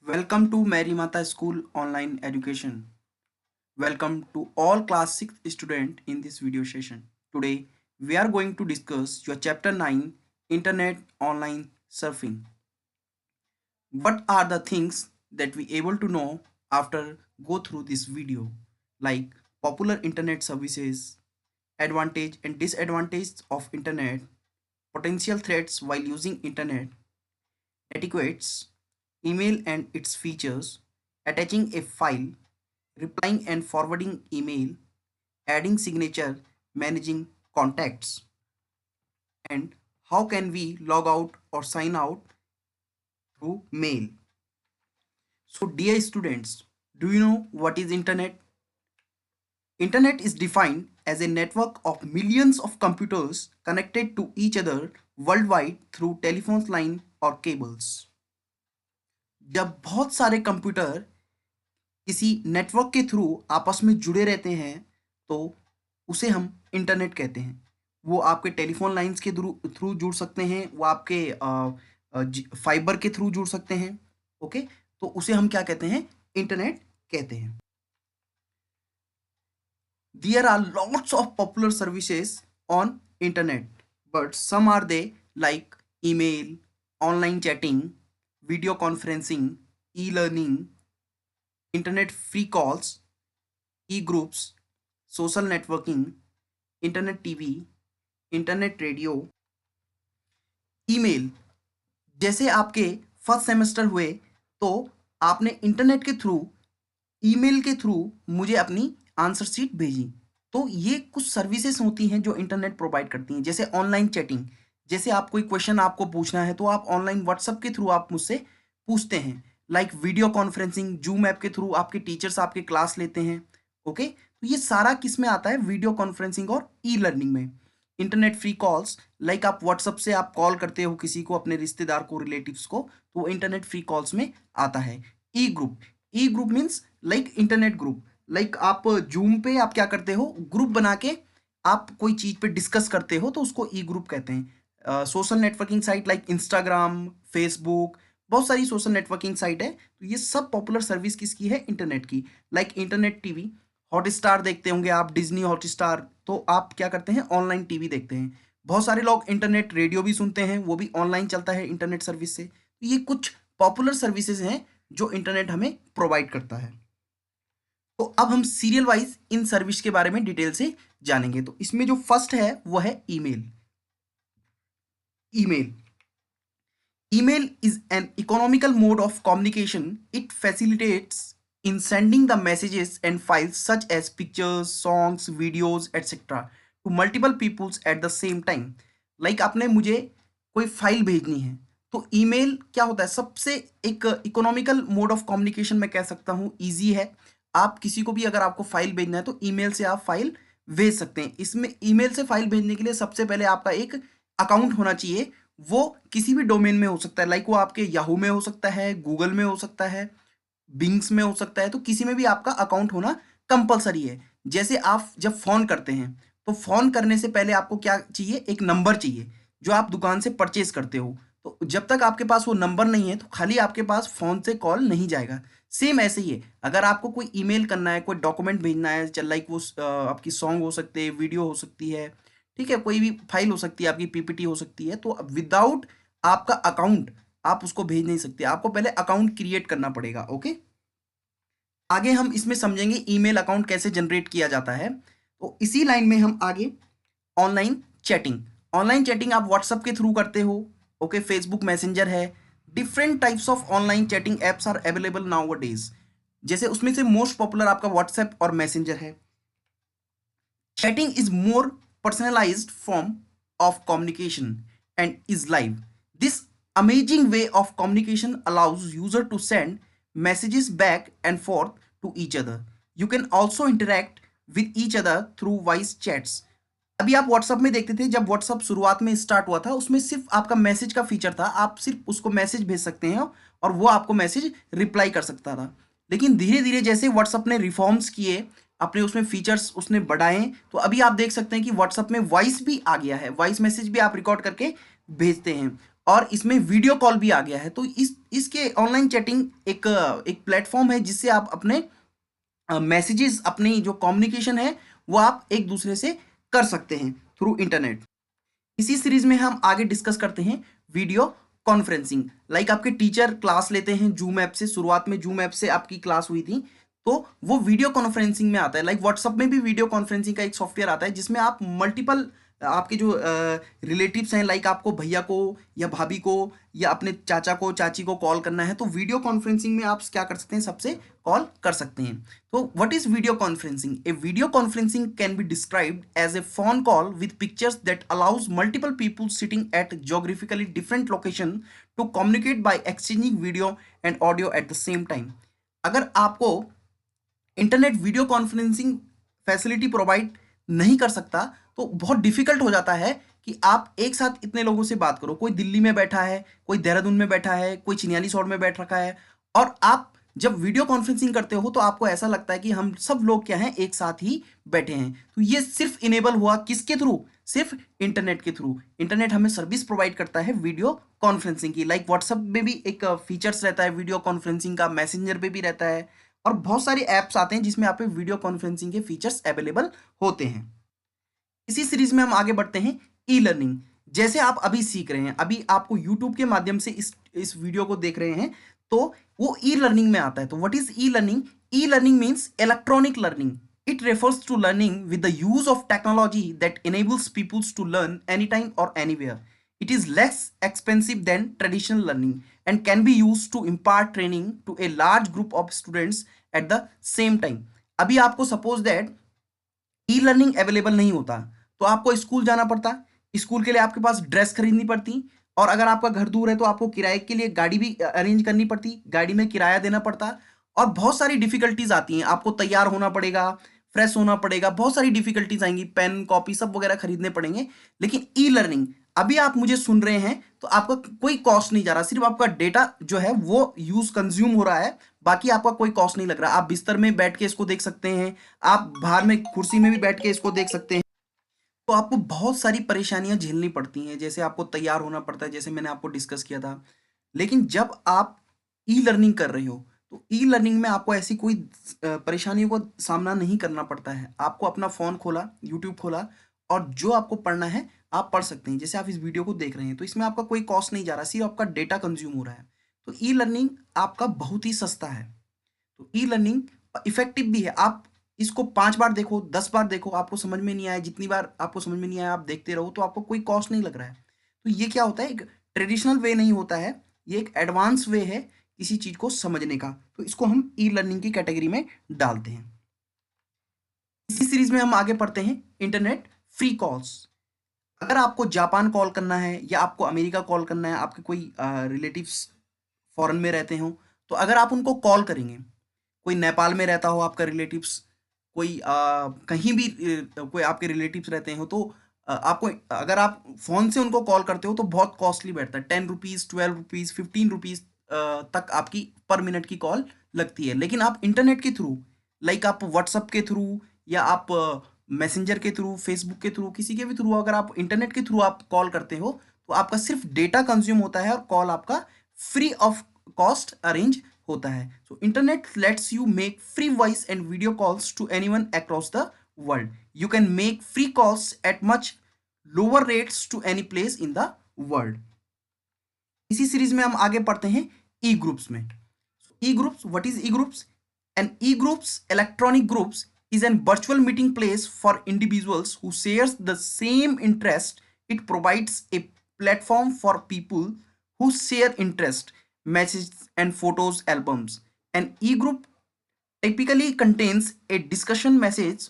Welcome to Mary Mata School Online Education. Welcome to all class 6 student in this video session. Today we are going to discuss your chapter 9 Internet Online Surfing. What are the things that we able to know after go through this video, like popular internet services, advantage and disadvantage of internet, potential threats while using internet, etiquettes, email and its features, attaching a file, replying and forwarding email, adding signature, managing contacts, and how can we log out or sign out through mail. So dear students, do you know what is internet? Internet is defined as a network of millions of computers connected to each other worldwide through telephone line or cables. जब बहुत सारे computer किसी network के through आपस में जुड़े रहते हैं तो उसे हम इंटरनेट कहते हैं। वो आपके टेलीफोन लाइंस के थ्रू थ्रू जुड़ सकते हैं, वो आपके फाइबर के थ्रू जुड़ सकते हैं। ओके, तो उसे हम क्या कहते हैं? इंटरनेट कहते हैं। There are lots of popular services on internet, but some are they like email, online chatting, video conferencing, e-learning, internet free calls, e-groups, social networking, internet TV, internet radio, email. जैसे आपके first semester हुए तो आपने internet के through, email के through मुझे अपनी answer sheet भेजी। तो ये कुछ सर्विसेज होती हैं जो इंटरनेट प्रोवाइड करती हैं, जैसे ऑनलाइन चैटिंग। जैसे आप कोई क्वेश्चन आपको पूछना है तो आप ऑनलाइन व्हाट्सएप के थ्रू आप मुझसे पूछते हैं। Like video conferencing, zoom app के थ्रू आपके टीचर्स आपके क्लास लेते हैं। ओके, तो ये सारा किस में आता है? वीडियो कॉन्फ्रेंसिंग और ई लर्निंग में। इंटरनेट फ्री कॉल्स, लाइक आप व्हाट्सएप से आप कॉल करते हो किसी को, अपने रिश्तेदार को, रिलेटिव्स को, तो वो इंटरनेट फ्री कॉल्स में आता है। E group, e group means like internet group. Like आप जूम पे आप क्या करते हो, ग्रुप बना के आप कोई चीज पे डिस्कस करते हो तो उसको ई ग्रुप कहते हैं। Social networking site like Instagram, Facebook, बहुत सारी सोशल नेटवर्किंग साइट है। तो ये सब पॉपुलर सर्विस किसकी है? इंटरनेट की। लाइक इंटरनेट टीवी, हॉटस्टार देखते होंगे आप, डिज्नी हॉटस्टार, तो आप क्या करते हैं? ऑनलाइन टीवी देखते हैं। बहुत सारे लोग इंटरनेट रेडियो भी सुनते हैं, वो भी ऑनलाइन चलता है इंटरनेट सर्विस से। तो ये कुछ पॉपुलर सर्विसेज हैं जो इंटरनेट हमें प्रोवाइड करता है। तो अब हम सीरियल वाइज इन सर्विस के बारे में डिटेल से जानेंगे। तो इसमें जो फर्स्ट है वो है email. Email email is an economical mode of communication. It facilitates in sending the messages and files such as pictures, songs, videos, etc. to multiple peoples at the same time. Like आपने मुझे कोई file भेजनी है तो email क्या होता है? सबसे एक इकोनॉमिकल मोड ऑफ कम्युनिकेशन मैं कह सकता हूँ, ईजी है। आप किसी को भी अगर आपको फाइल भेजना है तो ईमेल से आप फाइल भेज सकते हैं। इसमें ईमेल से फाइल भेजने के लिए सबसे पहले आपका एक अकाउंट होना चाहिए। वो किसी भी डोमेन में हो सकता है, लाइक वो आपके याहू में हो सकता है, गूगल में हो सकता है, बिंग्स में हो सकता है। तो किसी में भी आपका अकाउंट होना कंपलसरी है। जैसे आप जब फोन करते हैं तो फोन करने से पहले आपको क्या चाहिए? एक नंबर चाहिए जो आप दुकान से परचेज करते हो। तो जब तक आपके पास वो नंबर नहीं है तो खाली आपके पास फोन से कॉल नहीं जाएगा। सेम ऐसे ही है, अगर आपको कोई ईमेल करना है, कोई डॉक्यूमेंट भेजना है, चल लाइक वो आपकी सॉन्ग हो सकते हैं, वीडियो हो सकती है, ठीक है, कोई भी फाइल हो सकती है, आपकी पीपीटी हो सकती है, तो विदाउट आपका अकाउंट आप उसको भेज नहीं सकते। आपको पहले अकाउंट क्रिएट करना पड़ेगा। ओके, आगे हम इसमें समझेंगे ईमेल अकाउंट कैसे जनरेट किया जाता है। तो इसी लाइन में हम आगे ऑनलाइन चैटिंग। ऑनलाइन चैटिंग आप व्हाट्सएप के थ्रू करते हो। ओके, फेसबुक मैसेंजर है, different types of online chatting apps are available nowadays. जैसे उसमें से मोस्ट पॉपुलर आपका व्हाट्सएप और मैसेंजर है। Chatting is more personalized form of communication and is live. This amazing way of communication allows user to send messages back and forth to each other. You can also interact with each other through voice chats. अभी आप WhatsApp में देखते थे, जब WhatsApp शुरुआत में start हुआ था उसमें सिर्फ आपका मैसेज का फीचर था। आप सिर्फ उसको मैसेज भेज सकते हैं और वो आपको मैसेज रिप्लाई कर सकता था। लेकिन धीरे धीरे जैसे व्हाट्सएप ने रिफॉर्म्स किए, अपने उसमें फीचर्स उसने बढ़ाए, तो अभी आप देख सकते हैं कि व्हाट्सएप में वॉइस भी आ गया है। वॉइस मैसेज भी आप रिकॉर्ड करके भेजते हैं और इसमें वीडियो कॉल भी आ गया है। तो इसके ऑनलाइन चैटिंग एक प्लेटफॉर्म है जिससे आप अपने मैसेजेस, अपनी जो कम्युनिकेशन है वो आप एक दूसरे से कर सकते हैं थ्रू इंटरनेट। इसी सीरीज में हम आगे डिस्कस करते हैं वीडियो कॉन्फ्रेंसिंग। लाइक आपके टीचर क्लास लेते हैं जूम ऐप से, शुरुआत में जूम ऐप से आपकी क्लास हुई थी, तो वो वीडियो कॉन्फ्रेंसिंग में आता है। लाइक व्हाट्सअप में भी वीडियो कॉन्फ्रेंसिंग का एक सॉफ्टवेयर आता है जिसमें आप मल्टीपल आपके जो रिलेटिव्स हैं, लाइक आपको भैया को या भाभी को या अपने चाचा को चाची को कॉल करना है, तो वीडियो कॉन्फ्रेंसिंग में आप क्या कर सकते हैं, सबसे कॉल कर सकते हैं। तो what is video conferencing? A video conferencing can be described as a phone call with pictures that allows multiple people sitting at geographically different location to communicate by exchanging video and audio at the same time। अगर आपको internet video conferencing facility provide नहीं कर सकता तो बहुत difficult हो जाता है कि आप एक साथ इतने लोगों से बात करो। कोई दिल्ली में बैठा है, कोई देहरादून में बैठा है, कोई चिन्यालीसौड़ में बैठ रखा है, और आप जब वीडियो कॉन्फ्रेंसिंग करते हो तो आपको ऐसा लगता है कि हम सब लोग क्या हैं, एक साथ ही बैठे हैं। तो ये सिर्फ इनेबल हुआ किसके थ्रू? सिर्फ इंटरनेट के थ्रू। इंटरनेट हमें सर्विस प्रोवाइड करता है वीडियो कॉन्फ्रेंसिंग की। लाइक व्हाट्सएप में भी एक फीचर्स रहता है वीडियो कॉन्फ्रेंसिंग का, मैसेंजर पे भी रहता है, और बहुत सारे ऐप्स आते हैं जिसमें आप वीडियो कॉन्फ्रेंसिंग के फीचर्स अवेलेबल होते हैं। इसी सीरीज में हम आगे बढ़ते हैं ई लर्निंग। जैसे आप अभी सीख रहे हैं, अभी आपको यूट्यूब के माध्यम से इस वीडियो को देख रहे हैं, तो वो ई लर्निंग में आता है। तो what is e learning? E learning means electronic learning. It refers to learning with the use of technology that enables people to learn anytime or anywhere. It is less expensive than traditional learning and can be used to impart training to a large group of students at the same time. अभी आपको suppose that e learning available नहीं होता तो आपको school जाना पड़ता, school के लिए आपके पास ड्रेस खरीदनी पड़ती, और अगर आपका घर दूर है तो आपको किराए के लिए गाड़ी भी अरेंज करनी पड़ती, गाड़ी में किराया देना पड़ता, और बहुत सारी डिफिकल्टीज आती हैं। आपको तैयार होना पड़ेगा, फ्रेश होना पड़ेगा, बहुत सारी डिफिकल्टीज आएंगी, पेन कॉपी सब वगैरह खरीदने पड़ेंगे। लेकिन ई लर्निंग, अभी आप मुझे सुन रहे हैं तो आपका कोई कॉस्ट नहीं जा रहा, सिर्फ आपका डेटा जो है वो यूज कंज्यूम हो रहा है, बाकी आपका कोई कॉस्ट नहीं लग रहा। आप बिस्तर में बैठ के इसको देख सकते हैं, आप बाहर में कुर्सी में भी बैठ के इसको देख सकते हैं। तो आपको बहुत सारी परेशानियां झेलनी पड़ती हैं, जैसे आपको तैयार होना पड़ता है, जैसे मैंने आपको डिस्कस किया था। लेकिन जब आप ई लर्निंग कर रहे हो तो ई लर्निंग में आपको ऐसी कोई परेशानियों का सामना नहीं करना पड़ता है। आपको अपना फ़ोन खोला, यूट्यूब खोला, और जो आपको पढ़ना है आप पढ़ सकते हैं। जैसे आप इस वीडियो को देख रहे हैं तो इसमें आपका कोई कॉस्ट नहीं जा रहा, सिर्फ आपका डेटा कंज्यूम हो रहा है। तो ई लर्निंग आपका बहुत ही सस्ता है। तो ई लर्निंग इफेक्टिव भी है। आप इसको 5 बार देखो, 10 बार देखो, आपको समझ में नहीं आया, जितनी बार आपको समझ में नहीं आया आप देखते रहो, तो आपको कोई कॉस्ट नहीं लग रहा है। तो ये क्या होता है, एक ट्रेडिशनल वे नहीं होता है, ये एक एडवांस वे है किसी चीज को समझने का। तो इसको हम ई लर्निंग की कैटेगरी में डालते हैं। इसी सीरीज में हम आगे पढ़ते हैं इंटरनेट फ्री कॉल्स। अगर आपको जापान कॉल करना है या आपको अमेरिका कॉल करना है, आपके कोई रिलेटिव्स फॉरेन में रहते हो, तो अगर आप उनको कॉल करेंगे, कोई नेपाल में रहता हो आपका रिलेटिव्स, कोई कहीं भी कोई आपके रिलेटिव्स रहते हो, तो आपको अगर आप फ़ोन से उनको कॉल करते हो तो बहुत कॉस्टली बैठता है। 10 रुपीज़, 12 रुपीज़, 15 रुपीज़ तक आपकी पर मिनट की कॉल लगती है। लेकिन आप इंटरनेट के थ्रू, लाइक आप व्हाट्सअप के थ्रू या आप मैसेंजर के थ्रू, फेसबुक के थ्रू, किसी के भी थ्रू, अगर आप इंटरनेट के थ्रू आप कॉल करते हो तो आपका सिर्फ डेटा कंज्यूम होता है और कॉल आपका फ्री ऑफ कॉस्ट अरेंज होता है। So internet lets you make free voice and video calls to anyone across the world. You can make free calls at much lower rates to any place in the world. इसी series में हम आगे पढ़ते हैं e groups में। E groups, what is e groups? An e groups, electronic groups, is a virtual meeting place for individuals who shares the same interest. It provides a platform for people who share interest, messages and photos albums. An e-group typically contains a discussion message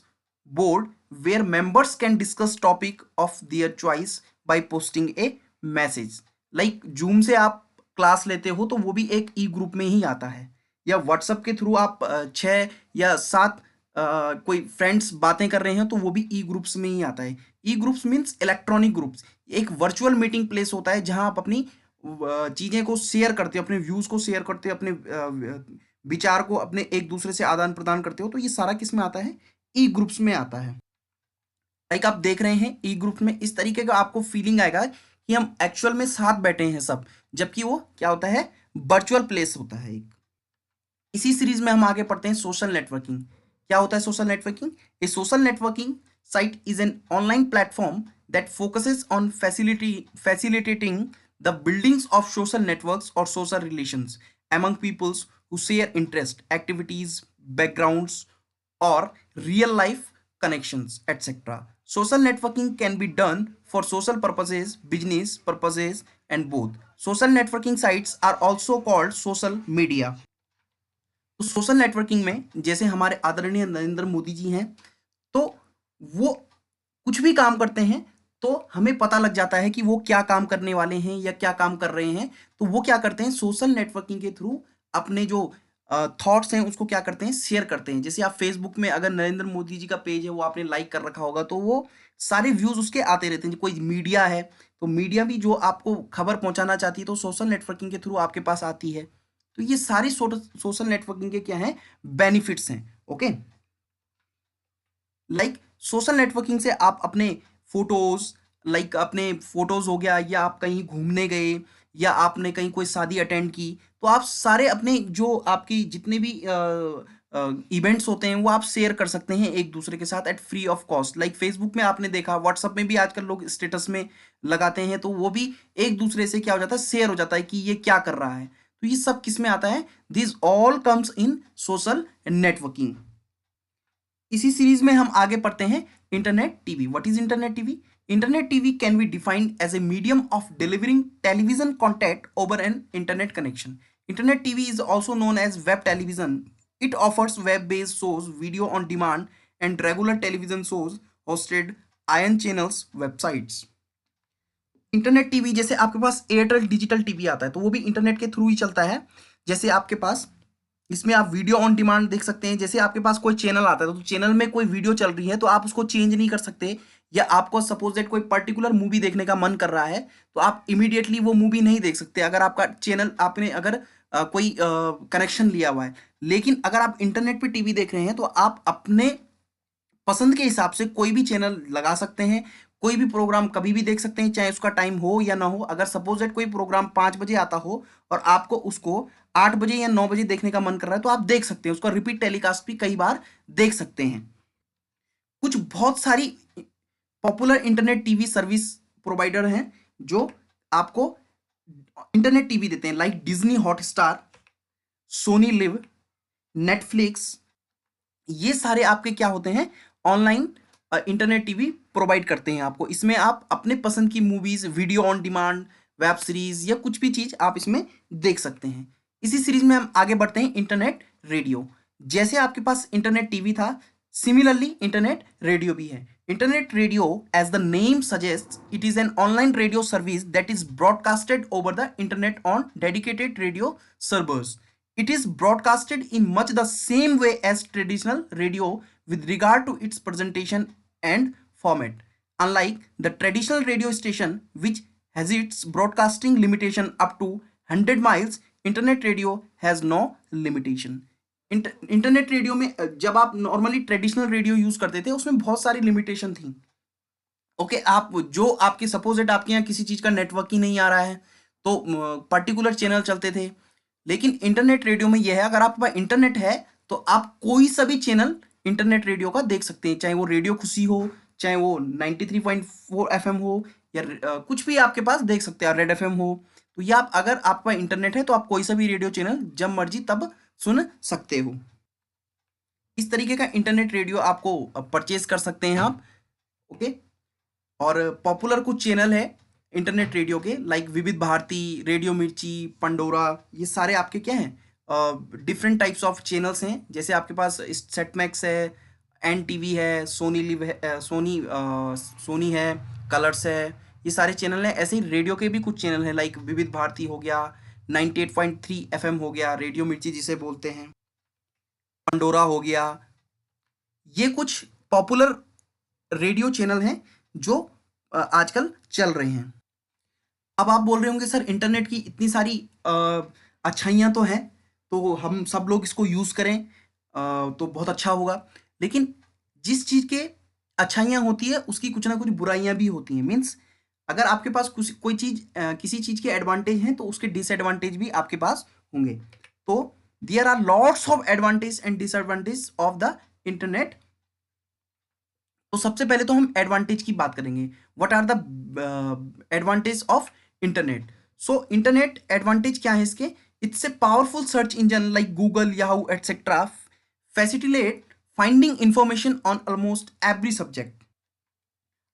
board where members can discuss topic of their choice by posting a message. Like Zoom से आप class लेते हो तो वो भी एक ई group में ही आता है, या व्हाट्सएप के थ्रू आप 6 या 7 कोई फ्रेंड्स बातें कर रहे हैं तो वो भी ई ग्रुप्स में ही आता है। ई ग्रुप्स मीन्स इलेक्ट्रॉनिक ग्रुप्स। एक वर्चुअल मीटिंग प्लेस होता है जहां आप अपनी चीज़ें को शेयर करते हो, अपने व्यूज़ को शेयर करते हो, अपने विचार को अपने एक दूसरे से आदान प्रदान करते हो। तो ये सारा किस में आता है? ई ग्रुप्स में आता है। लाइक आप देख रहे हैं ई ग्रुप में इस तरीके का आपको फीलिंग आएगा कि हम एक्चुअल में साथ बैठे हैं सब, जबकि वो क्या होता है, वर्चुअल प्लेस होता है एक। इसी सीरीज में हम आगे पढ़ते हैं सोशल नेटवर्किंग। क्या होता है social networking? A social networking site is an online platform that focuses on facilitating the buildings of social networks or social relations among peoples who share interest, activities, backgrounds, or real life connections, etc. Social networking can be done for social purposes, business purposes, and both. Social networking sites are also called social media. तो social networking में जैसे हमारे आदरणीय नरेंद्र मोदी जी हैं, तो वो कुछ भी काम करते हैं तो हमें पता लग जाता है कि वो क्या काम करने वाले हैं या क्या काम कर रहे हैं। तो वो क्या करते हैं, सोशल नेटवर्किंग के थ्रू अपने जो थॉट्स हैं उसको क्या करते हैं, शेयर करते हैं। जैसे आप फेसबुक में अगर नरेंद्र मोदी जी का पेज है वो आपने लाइक कर रखा होगा, तो वो सारे व्यूज उसके आते रहते हैं। कोई मीडिया है तो मीडिया भी जो आपको खबर पहुंचाना चाहती है तो सोशल नेटवर्किंग के थ्रू आपके पास आती है। तो ये सारी सोशल नेटवर्किंग के क्या हैं, बेनिफिट्स हैं। ओके, लाइक सोशल नेटवर्किंग से आप अपने फोटोज, लाइक अपने फोटोज हो गया, या आप कहीं घूमने गए, या आपने कहीं कोई शादी अटेंड की, तो आप सारे अपने जो आपकी जितने भी इवेंट्स होते हैं वो आप शेयर कर सकते हैं एक दूसरे के साथ at free of cost. Like Facebook में आपने देखा, व्हाट्सएप में भी आजकल लोग स्टेटस में लगाते हैं, तो वो भी एक दूसरे से क्या हो जाता है, शेयर हो जाता है कि ये क्या कर रहा है। तो ये सब किस में आता है, this all comes in social networking. इसी सीरीज में हम आगे पढ़ते हैं internet TV. What is internet TV? Internet TV can be defined as a medium of delivering television content over an internet connection. Internet TV is also known as web television. It offers web based shows, video on demand, and regular television shows hosted on channels websites. Internet TV, जैसे आपके पास Airtel digital TV आता है तो वो भी internet के through ही चलता है। जैसे आपके पास इसमें आप वीडियो ऑन डिमांड देख सकते हैं। जैसे आपके पास कोई चैनल आता है तो चैनल में कोई वीडियो चल रही है तो आप उसको चेंज नहीं कर सकते, या आपको सपोज दैट कोई पर्टिकुलर मूवी देखने का मन कर रहा है तो आप इमीडिएटली वो मूवी नहीं देख सकते अगर आपका चैनल, आपने अगर कोई कनेक्शन लिया हुआ है। लेकिन अगर आप इंटरनेट पे टीवी देख रहे हैं तो आप अपने पसंद के हिसाब से कोई भी चैनल लगा सकते हैं, कोई भी प्रोग्राम कभी भी देख सकते हैं, चाहे उसका टाइम हो या ना हो। अगर सपोज दैट कोई प्रोग्राम 5 बजे आता हो और आपको उसको 8 बजे या 9 बजे देखने का मन कर रहा है तो आप देख सकते हैं, उसका रिपीट टेलीकास्ट भी कई बार देख सकते हैं। कुछ बहुत सारी popular internet TV service provider हैं जो आपको इंटरनेट टीवी देते हैं, like Disney Hotstar, Sony LIV, Netflix. ये सारे आपके क्या होते हैं, ऑनलाइन इंटरनेट टीवी प्रोवाइड करते हैं आपको। इसमें आप अपने पसंद की movies, video on demand, web series या कुछ भी चीज आप इसमें देख सकते हैं। इसी सीरीज में हम आगे बढ़ते हैं इंटरनेट रेडियो। जैसे आपके पास इंटरनेट टीवी था, सिमिलरली इंटरनेट रेडियो भी है। Internet radio, as the name suggest, it is an online radio service that is broadcasted over the internet on dedicated radio servers. It is broadcasted in much the same way as traditional radio with regard to its presentation and format. Unlike the traditional radio station, which has its broadcasting limitation up to 100 miles, internet radio has no limitation. Internet radio में जब आप normally traditional radio use करते थे उसमें बहुत सारी limitation थी। Okay, आप जो आपके सपोज इट आपके यहाँ किसी चीज का नेटवर्क ही नहीं आ रहा है तो पर्टिकुलर चैनल चलते थे। लेकिन इंटरनेट रेडियो में यह है, अगर आपके पास इंटरनेट है तो आप कोई सा भी चैनल इंटरनेट रेडियो का देख सकते हैं, चाहे वो रेडियो खुशी हो, चाहे वो 93.4 एफएम हो, या कुछ भी आपके पास देख सकते हैं, रेड एफएम हो। तो ये आप, अगर आपका इंटरनेट है तो आप कोई सा भी रेडियो चैनल जब मर्जी तब सुन सकते हो। इस तरीके का इंटरनेट रेडियो आपको परचेज कर सकते हैं आप। ओके, और पॉपुलर कुछ चैनल है इंटरनेट रेडियो के, लाइक विविध भारती, रेडियो मिर्ची, पंडोरा। ये सारे आपके क्या हैं, डिफरेंट टाइप्स ऑफ चैनल्स हैं। जैसे आपके पास सेटमैक्स है, एन टीवी है, सोनी लिव है, सोनी है, कलर्स है, ये सारे चैनल हैं। ऐसे ही रेडियो के भी कुछ चैनल हैं, लाइक विविध भारती हो गया, 98.3 एफएम हो गया, रेडियो मिर्ची जिसे बोलते हैं, पंडोरा हो गया। ये कुछ पॉपुलर रेडियो चैनल हैं जो आजकल चल रहे हैं। अब आप बोल रहे होंगे सर इंटरनेट की इतनी सारी अच्छाइयाँ तो हैं तो हम सब लोग इसको यूज़ करें तो बहुत अच्छा होगा। लेकिन जिस चीज़ के अच्छाइयाँ होती है उसकी कुछ ना कुछ बुराइयाँ भी होती हैं। मीन्स अगर आपके पास कोई चीज किसी चीज के एडवांटेज हैं तो उसके डिसएडवांटेज भी आपके पास होंगे। तो there are lots of advantage and disadvantage of the internet. तो सबसे पहले तो हम एडवांटेज की बात करेंगे। What are the advantage of internet? So internet advantage क्या है इसके? It's a powerful search engine like Google, Yahoo etcetera facilitate finding information on almost every subject.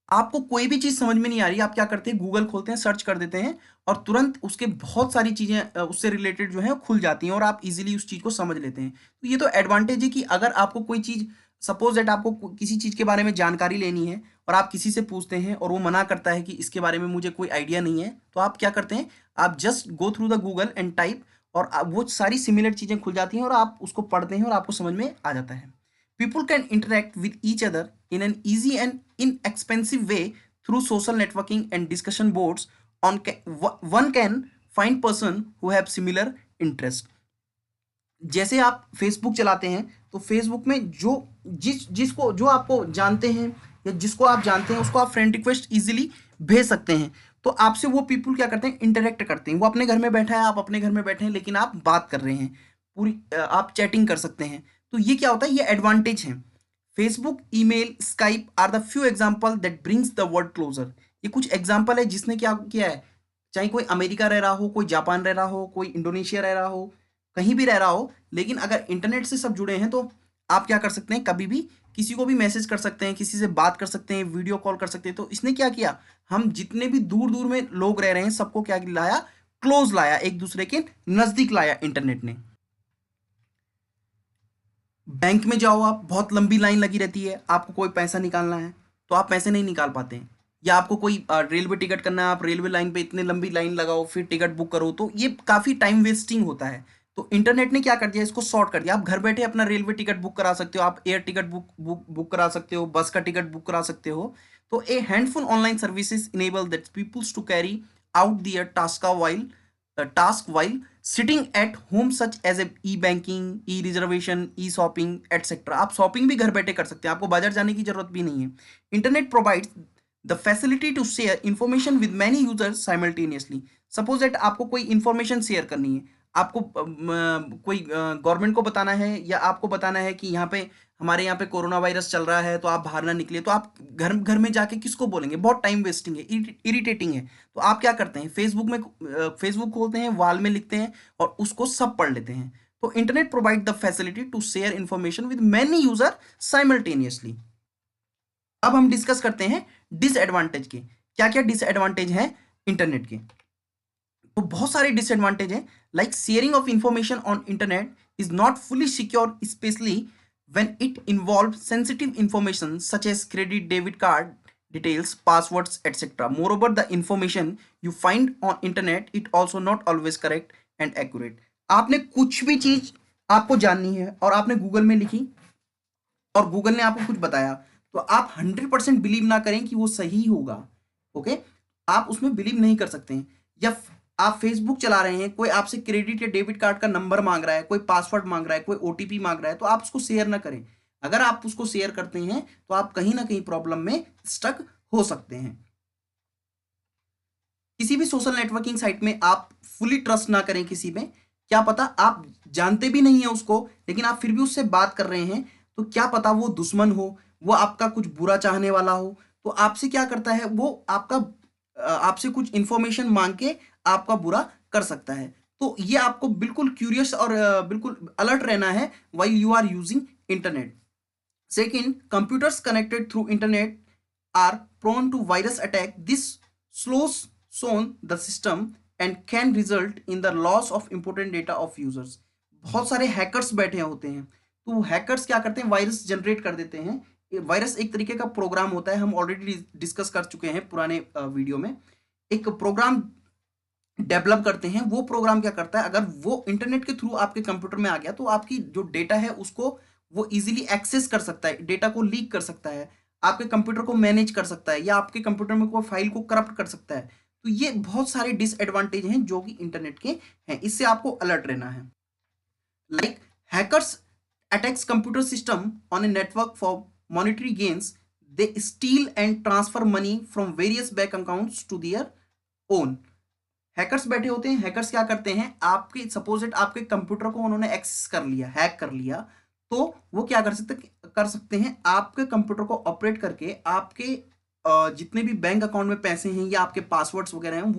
आपको कोई भी चीज समझ में नहीं आ रही, आप क्या करते हैं, गूगल खोलते हैं, सर्च कर देते हैं और तुरंत उसके बहुत सारी चीजें उससे रिलेटेड जो है खुल जाती हैं और आप इजीली उस चीज को समझ लेते हैं। तो ये तो एडवांटेज है कि अगर आपको कोई चीज, सपोज दैट आपको किसी चीज के बारे में जानकारी लेनी है और आप किसी से पूछते हैं और वो मना करता है कि इसके बारे में मुझे कोई आइडिया नहीं है, तो आप क्या करते हैं, आप just go through the Google and type और वो सारी सिमिलर चीजें खुल जाती हैं और आप उसको पढ़ते हैं और आपको समझ में आ जाता है। People can interact with each other in an easy and inexpensive way through social networking and discussion boards. One can find person who have similar interest. जैसे आप फेसबुक चलाते हैं तो फेसबुक में जो जिसको जो आपको जानते हैं या जिसको आप जानते हैं उसको आप फ्रेंड रिक्वेस्ट इजीली भेज सकते हैं। तो आपसे वो पीपल क्या करते हैं, इंटरेक्ट करते हैं। वो अपने घर में बैठा है, आप अपने घर में बैठे हैं, लेकिन आप बात कर रहे हैं, पूरी आप चैटिंग कर सकते हैं। तो ये क्या होता है, ये एडवांटेज है। Facebook, email, Skype are the few example that brings the world closer. ये कुछ एग्जाम्पल है जिसने क्या किया है, चाहे कोई अमेरिका रह रहा हो, कोई जापान रह रहा हो, कोई इंडोनेशिया रह रहा हो, कहीं भी रह रहा हो, लेकिन अगर इंटरनेट से सब जुड़े हैं तो आप क्या कर सकते हैं, कभी भी किसी को भी मैसेज कर सकते हैं, किसी से बात कर सकते हैं, वीडियो कॉल कर सकते हैं। तो इसने क्या किया, हम जितने भी दूर दूर में लोग रह रहे हैं सबको क्या लाया, क्लोज लाया, एक दूसरे के नजदीक लाया इंटरनेट ने। बैंक में जाओ आप, बहुत लंबी लाइन लगी रहती है, आपको कोई पैसा निकालना है तो आप पैसे नहीं निकाल पाते हैं। या आपको कोई रेलवे टिकट करना है, आप रेलवे लाइन पे इतने लंबी लाइन लगाओ फिर टिकट बुक करो, तो ये काफ़ी टाइम वेस्टिंग होता है। तो इंटरनेट ने क्या कर दिया, इसको शॉर्ट कर दिया। आप घर बैठे अपना रेलवे टिकट बुक करा सकते हो, आप एयर टिकट बुक करा सकते हो, बस का टिकट बुक करा सकते हो। तो a handful online services enable that peoples to carry out their task while sitting at home, such as a e-banking, e-reservation, e-shopping, etc. आप शॉपिंग भी घर बैठे कर सकते हैं, आपको बाजार जाने की जरूरत भी नहीं है। Internet provides the facility to share information with many users simultaneously. Suppose that आपको कोई इंफॉर्मेशन शेयर करनी है, आपको कोई गवर्नमेंट को बताना है या आपको बताना है कि यहाँ पे हमारे यहाँ पे कोरोना वायरस चल रहा है तो आप बाहर ना निकले, तो आप घर घर में जाके किसको बोलेंगे, बहुत टाइम वेस्टिंग है, इरिटेटिंग है। तो आप क्या करते हैं, फेसबुक खोलते हैं, वॉल में लिखते हैं और उसको सब पढ़ लेते हैं। तो internet provide the facility to share information with many user simultaneously. अब हम डिस्कस करते हैं डिसएडवांटेज के, क्या क्या डिसएडवांटेज हैं इंटरनेट के। तो बहुत सारे डिसएडवांटेज हैं, like sharing of information on internet is not fully secure, specially when it involves sensitive information such as credit, debit card details, passwords, etc. Moreover, the information you find on internet it also not always correct and accurate. आपने कुछ भी चीज आपको जाननी है और आपने Google में लिखी और गूगल ने आपको कुछ बताया, तो आप 100% बिलीव ना करें कि वो सही होगा। ओके, आप उसमें बिलीव नहीं कर सकते हैं। या आप फेसबुक चला रहे हैं, कोई आपसे क्रेडिट या डेबिट कार्ड का नंबर मांग रहा है, कोई पासवर्ड मांग रहा है, कोई ओटीपी मांग रहा है, तो आप उसको शेयर ना करें। अगर आप उसको शेयर करते हैं तो आप कहीं ना कहीं प्रॉब्लम में स्टक हो सकते हैं। किसी भी सोशल नेटवर्किंग साइट में आप फुली ट्रस्ट ना करें किसी में, क्या पता आप जानते भी नहीं है उसको, लेकिन आप फिर भी उससे बात कर रहे हैं, तो क्या पता वो दुश्मन हो, वो आपका कुछ बुरा चाहने वाला हो। तो आपसे क्या करता है वो, आपसे कुछ इंफॉर्मेशन मांग के आपका बुरा कर सकता है। तो ये आपको बिल्कुल क्यूरियस और बिल्कुल अलर्ट रहना है while you are using internet. Second, computers connected through internet are prone to virus attack. This slows down the system and can result in the loss of important data of users. बहुत सारे hackers बैठे होते हैं, तो hackers क्या करते हैं, virus generate कर देते हैं। वायरस एक तरीके का प्रोग्राम होता है, हम ऑलरेडी डिस्कस कर चुके हैं पुराने वीडियो में। एक प्रोग्राम डेवलप करते हैं, वो प्रोग्राम क्या करता है, अगर वो इंटरनेट के थ्रू आपके कंप्यूटर में आ गया तो आपकी जो डेटा है उसको वो इजीली एक्सेस कर सकता है, डेटा को लीक कर सकता है, आपके कंप्यूटर को मैनेज कर सकता है, या आपके कंप्यूटर में कोई फाइल को करप्ट कर सकता है। तो ये बहुत सारे डिसएडवांटेज हैं जो कि इंटरनेट के हैं, इससे आपको अलर्ट रहना है। Like hackers attacks computer system on a network for monetary gains. They steal and transfer money from various bank accounts to their own. Hackers बैठे होते हैं, हैकर्स क्या करते हैं, आपके सपोजिट आपके कंप्यूटर को उन्होंने एक्सेस कर लिया, हैक कर लिया, तो वो क्या कर सकते हैं, आपके कंप्यूटर को ऑपरेट करके आपके जितने भी बैंक अकाउंट में पैसे हैं या आपके पासवर्ड्स वगैरह हैं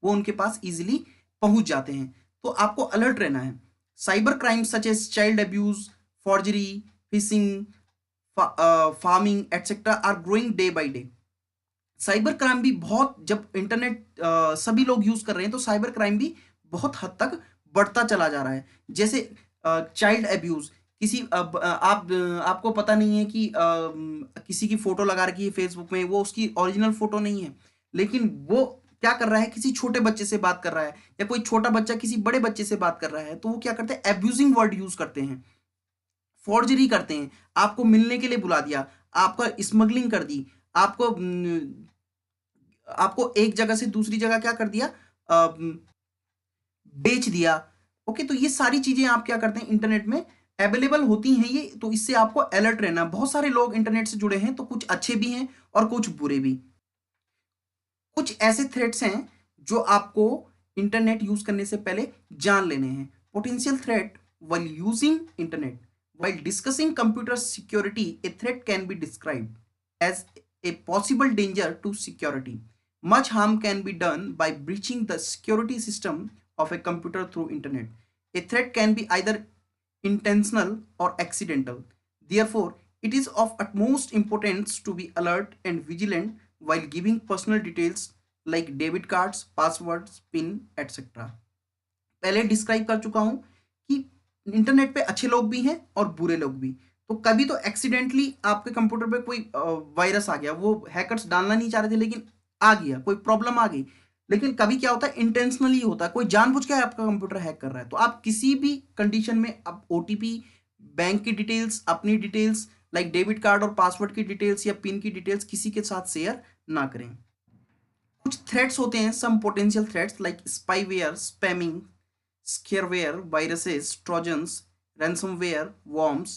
वो उनके पास इजीली पहुंच जाते हैं। तो आपको अलर्ट रहना है। Cyber crime such as child abuse, forgery, phishing, pharming etcetera are growing day by day. Cyber crime भी बहुत, जब इंटरनेट सभी लोग यूज कर रहे हैं तो साइबर क्राइम भी बहुत हद तक बढ़ता चला जा रहा है। जैसे चाइल्ड अब्यूज, आपको पता नहीं है कि किसी की फोटो लगा रखी है फेसबुक में, वो उसकी ओरिजिनल फोटो नहीं है, लेकिन वो क्या कर रहा है, किसी छोटे बच्चे से बात कर रहा है, या कोई छोटा बच्चा किसी बड़े बच्चे से बात कर रहा है, तो वो क्या करते हैं, एब्यूजिंग वर्ड यूज करते हैं, फॉर्जरी करते हैं, आपको मिलने के लिए बुला दिया, आपका स्मगलिंग कर दी, आपको आपको एक जगह से दूसरी जगह क्या कर दिया, बेच दिया। ओके, तो ये सारी चीजें आप क्या करते हैं, इंटरनेट में अवेलेबल होती हैं ये, तो इससे आपको अलर्ट रहना। बहुत सारे लोग इंटरनेट से जुड़े हैं, तो कुछ अच्छे भी हैं और कुछ बुरे भी। कुछ ऐसे थ्रेट्स हैं जो आपको इंटरनेट यूज करने से पहले जान लेने हैं। Potential threat while using internet. While discussing computer security, a threat can be described as a possible danger to security. Much harm can be done by breaching the security system of a computer through internet. A threat can be either intentional or accidental. Therefore, it is of utmost importance to be alert and vigilant while giving personal details like debit cards, passwords, PIN, etc. पहले describe कर चुका हूं कि internet पे अच्छे लोग भी हैं और बुरे लोग भी। तो कभी तो एक्सीडेंटली आपके कंप्यूटर पे कोई वायरस आ गया, वो हैकर्स डालना नहीं चाह रहे थे लेकिन आ गया, कोई प्रॉब्लम आ गई। लेकिन कभी क्या होता है, इंटेंशनली होता है, कोई जानबूझ के आपका कंप्यूटर हैक कर रहा है। तो आप किसी भी कंडीशन में आप ओटीपी, बैंक की डिटेल्स, अपनी डिटेल्स लाइक डेबिट कार्ड और पासवर्ड की डिटेल्स या पिन की डिटेल्स किसी के साथ शेयर ना करें। कुछ थ्रेट्स होते हैं, some potential threats like spyware, spamming, scareware, viruses, trojans, ransomware, worms,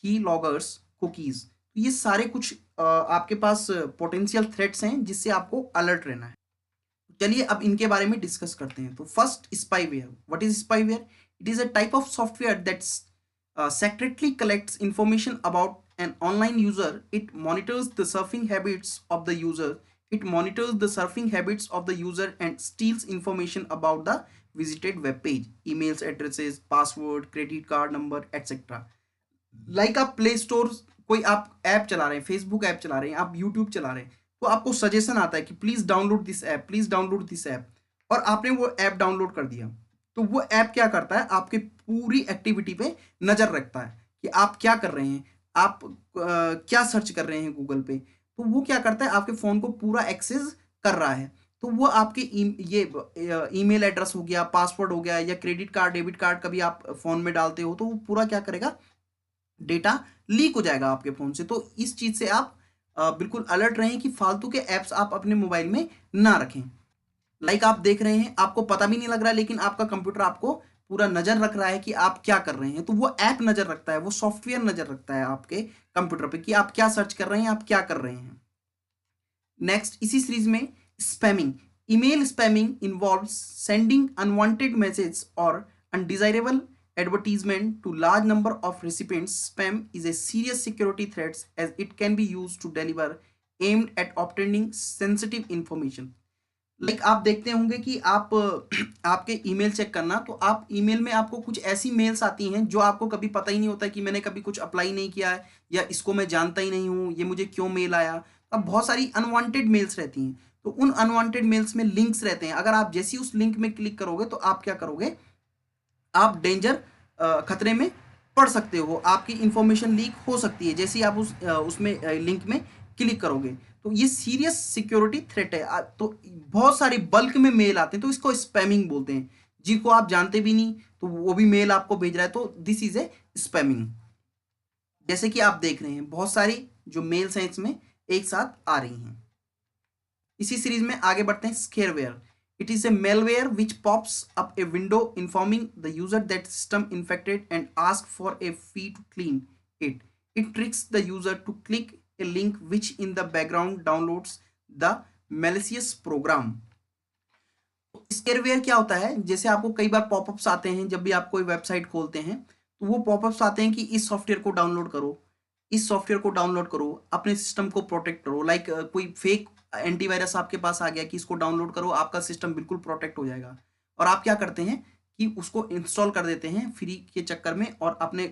keyloggers, cookies. तो ये सारे कुछ आपके पास पोटेंशियल थ्रेट्स हैं जिससे आपको अलर्ट रहना है। चलिए अब इनके बारे में डिस्कस करते हैं। तो first, spyware. What is spyware? It is a type of software that's secretly collects information about an online user. It monitors the surfing habits of the user. It monitors the surfing habits of the user and steals information about the visited web page, emails, addresses, password, credit card number, etc. Like आप play store, कोई आप app चला रहे हैं, Facebook app चला रहे हैं, आप यूट्यूब चला रहे हैं, तो आपको सजेशन आता है कि please download this app, please download this app, और आपने वो ऐप डाउनलोड कर दिया। तो वो ऐप क्या करता है, आपकी पूरी एक्टिविटी पे नजर रखता है कि आप क्या कर रहे हैं, आप क्या सर्च कर रहे हैं गूगल पे। तो वो क्या करता है, आपके फोन को पूरा एक्सेस कर रहा है। तो वो आपके ये ईमेल एड्रेस हो गया, पासवर्ड हो गया, या क्रेडिट कार्ड, डेबिट कार्ड कभी आप फोन में डालते हो, तो वो पूरा क्या करेगा, डेटा लीक हो जाएगा आपके फोन से। तो इस चीज से आप बिल्कुल अलर्ट रहें कि फालतू के एप्स आप अपने मोबाइल में ना रखें। लाइक आप देख रहे हैं, आपको पता भी नहीं लग रहा है, लेकिन आपका कंप्यूटर आपको पूरा नजर रख रहा है कि आप क्या कर रहे हैं। तो वो ऐप नजर रखता है, वो सॉफ्टवेयर नजर रखता है आपके कंप्यूटर पे कि आप क्या सर्च कर रहे हैं, आप क्या कर रहे हैं। नेक्स्ट, इसी सीरीज में spamming. Email spamming involves sending unwanted message और undesirable advertisement to large number of recipients. Spam is a serious security threat as it can be used to deliver aimed at obtaining sensitive information. Like आप देखते होंगे कि आप आपके email check करना, तो आप ईमेल में आपको कुछ ऐसी मेल्स आती हैं जो आपको कभी पता ही नहीं होता कि मैंने कभी कुछ अप्लाई नहीं किया है, या इसको मैं जानता ही नहीं हूँ, ये मुझे क्यों मेल आया। अब बहुत सारी अनवांटेड मेल्स रहती हैं, तो उन अनवांटेड मेल्स में लिंक्स रहते हैं। अगर आप जैसे ही उस लिंक में क्लिक करोगे तो आप क्या करोगे, आप डेंजर, खतरे में पड़ सकते हो, आपकी इंफॉर्मेशन लीक हो सकती है जैसे ही आप उसमें लिंक में क्लिक करोगे। तो ये सीरियस सिक्योरिटी थ्रेट है। तो बहुत सारे बल्क में मेल आते हैं, तो इसको स्पैमिंग बोलते हैं। जिनको आप जानते भी नहीं तो वो भी मेल आपको भेज रहा है, तो दिस इज ए स्पैमिंग। जैसे कि आप देख रहे हैं बहुत सारी जो मेल्स हैं इसमें एक साथ आ रही हैं। इसी सीरीज में आगे बढ़ते हैं। स्केयरवेयर। It is a malware which pops up a window informing the user that system infected and asks for a fee to clean it. It tricks the user to click a link which in the background downloads the malicious program. स्केयरवेयर क्या होता है, जैसे आपको कई बार popups आते हैं जब भी आप कोई वेबसाइट खोलते हैं, तो वो पॉपअप्स आते हैं कि इस सॉफ्टवेयर को डाउनलोड करो, इस सॉफ्टवेयर को डाउनलोड करो, अपने सिस्टम को प्रोटेक्ट करो। लाइक कोई फेक एंटीवायरस आपके पास आ गया कि इसको डाउनलोड करो, आपका सिस्टम बिल्कुल प्रोटेक्ट हो जाएगा। और आप क्या करते हैं कि उसको इंस्टॉल कर देते हैं फ्री के चक्कर में और अपने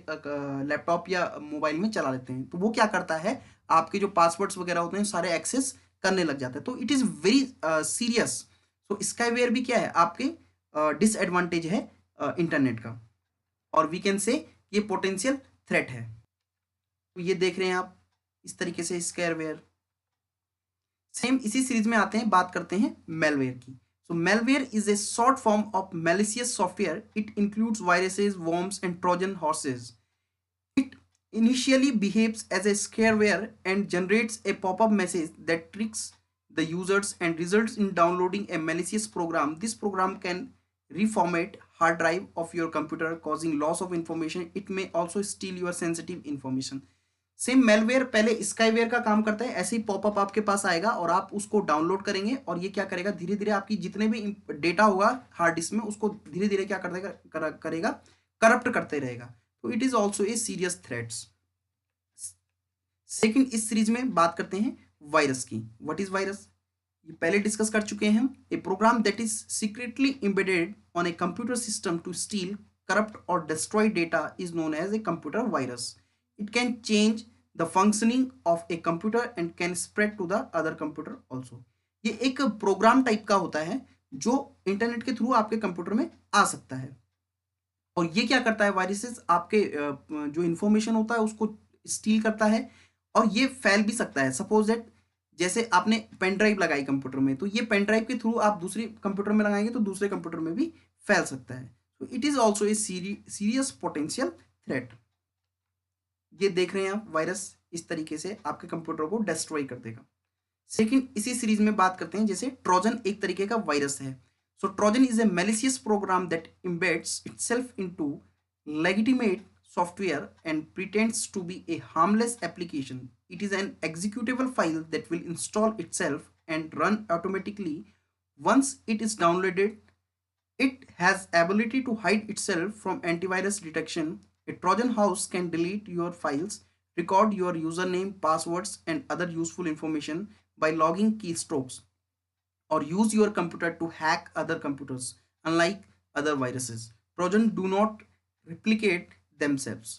लैपटॉप या मोबाइल में चला लेते हैं। तो वो क्या करता है, आपके जो पासवर्ड्स वगैरह होते हैं सारे एक्सेस करने लग जाते हैं। तो इट इज़ वेरी सीरियस। तो स्काईवेयर भी क्या है, आपके डिसएडवांटेज है इंटरनेट का, और वी कैन से ये पोटेंशियल थ्रेट है। तो ये देख रहे हैं आप इस तरीके से स्काईवेयर। सेम इसी सीरीज में आते हैं, बात करते हैं मेलवेयर की। So malware is a short form of malicious software. It includes viruses, worms and trojan horses. It initially behaves as a scareware and generates a pop-up message that tricks the users and results in downloading a malicious program. This program can reformat hard drive of your computer, causing loss of information. It may also steal your sensitive information. Same malware पहले स्काईवेयर का काम करता है, ऐसे ही popup आपके पास आएगा और आप उसको डाउनलोड करेंगे और ये क्या करेगा, धीरे धीरे आपकी जितने भी डेटा होगा हार्ड डिस्क में उसको धीरे धीरे क्या कर देगा, करेगा करप्ट करते रहेगा। तो it is also a serious threats. Second इस सीरीज में बात करते हैं वायरस की। व्हाट इज वायरस, ये पहले डिस्कस कर चुके हैं हम। A program that is secretly embedded on a computer system to steal, corrupt और destroy data is known as a computer virus. It can change the functioning of a computer and can spread to the other computer also. ये एक program type का होता है जो internet के through आपके computer में आ सकता है। और ये क्या करता है, वायरसेस आपके जो इंफॉर्मेशन होता है उसको स्टील करता है और ये फैल भी सकता है। सपोज दैट जैसे आपने पेन ड्राइव लगाई कंप्यूटर में, तो ये पेन ड्राइव के थ्रू आप दूसरे कंप्यूटर में लगाएंगे तो दूसरे कंप्यूटर में भी फैल सकता है। तो it is also a serious potential threat. ये देख रहे हैं आप, वायरस इस तरीके से आपके कंप्यूटर को डिस्ट्रॉय कर देगा। सेकंड इसी सीरीज में बात करते हैं, जैसे ट्रोजन एक तरीके का वायरस है। So trojan is a malicious program that embeds itself into legitimate software and pretends to be a harmless application. It is an executable file that will install itself and run automatically once it is downloaded. It has ability to hide itself from antivirus detection. A Trojan house can delete your files, record your username, passwords, and other useful information by logging keystrokes, or use your computer to hack other computers. Unlike other viruses, Trojan do not replicate themselves.